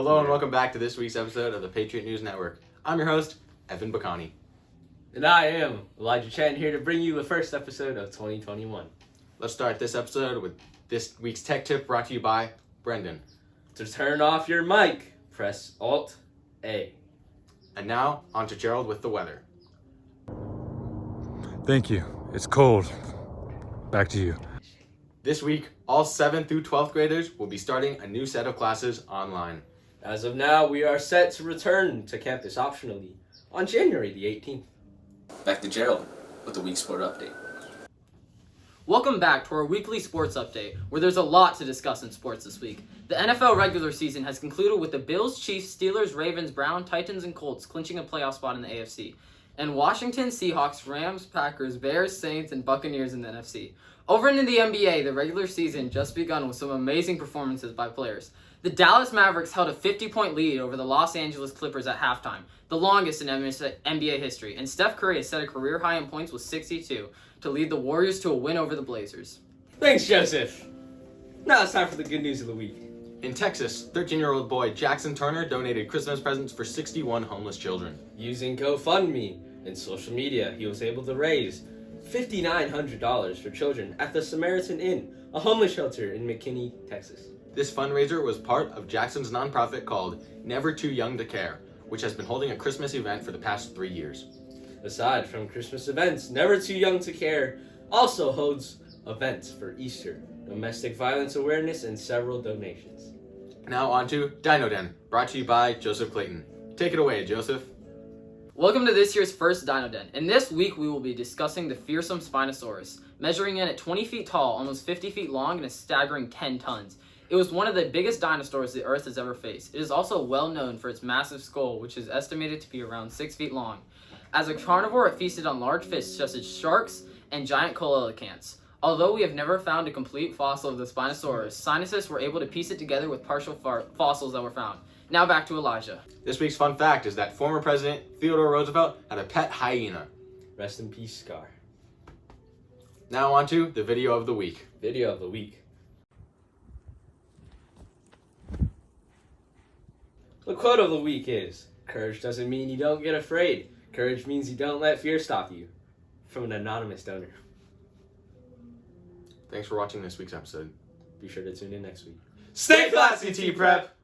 Hello and welcome back to this week's episode of the Patriot News Network. I'm your host, Evan Bacani. And I am Elijah Chan, here to bring you the first episode of 2021. Let's start this episode with this week's tech tip brought to you by Brendan. To turn off your mic, press Alt-A. And now, on to Gerald with the weather. Thank you. It's cold. Back to you. This week, all 7th through 12th graders will be starting a new set of classes online. As of now, we are set to return to campus optionally on January the 18th. Back to Gerald with the week sport update. Welcome back to our weekly sports update, where there's a lot to discuss in sports this week. The NFL regular season has concluded with the Bills, Chiefs, Steelers, Ravens, Browns, Titans, and Colts clinching a playoff spot in the AFC, and Washington, Seahawks, Rams, Packers, Bears, Saints, and Buccaneers in the NFC. Over into the NBA, the regular season just begun with some amazing performances by players. The Dallas Mavericks held a 50-point lead over the Los Angeles Clippers at halftime, the longest in NBA history, and Steph Curry has set a career high in points with 62 to lead the Warriors to a win over the Blazers. Thanks, Joseph. Now it's time for the good news of the week. In Texas, 13-year-old boy Jackson Turner donated Christmas presents for 61 homeless children. Using GoFundMe and social media, he was able to raise $5,900 for children at the Samaritan Inn, a homeless shelter in McKinney, Texas. This fundraiser was part of Jackson's nonprofit called Never Too Young to Care, which has been holding a Christmas event for the past 3 years. Aside from Christmas events, Never Too Young to Care also holds events for Easter, domestic violence awareness, and several donations. Now on to Dino Den, brought to you by Joseph Clayton. Take it away, Joseph. Welcome to this year's first Dino Den. And this week we will be discussing the fearsome Spinosaurus, measuring in at 20 feet tall, almost 50 feet long, and a staggering 10 tons. It was one of the biggest dinosaurs the Earth has ever faced. It is also well known for its massive skull, which is estimated to be around 6 feet long. As a carnivore, it feasted on large fish such as sharks and giant coelacanths. Although we have never found a complete fossil of the Spinosaurus, scientists were able to piece it together with partial fossils that were found. Now back to Elijah. This week's fun fact is that former President Theodore Roosevelt had a pet hyena. Rest in peace, Scar. Now on to the video of the week. Video of the week. The quote of the week is, "Courage doesn't mean you don't get afraid. Courage means you don't let fear stop you." From an anonymous donor. Thanks for watching this week's episode. Be sure to tune in next week. Stay classy, T-Prep!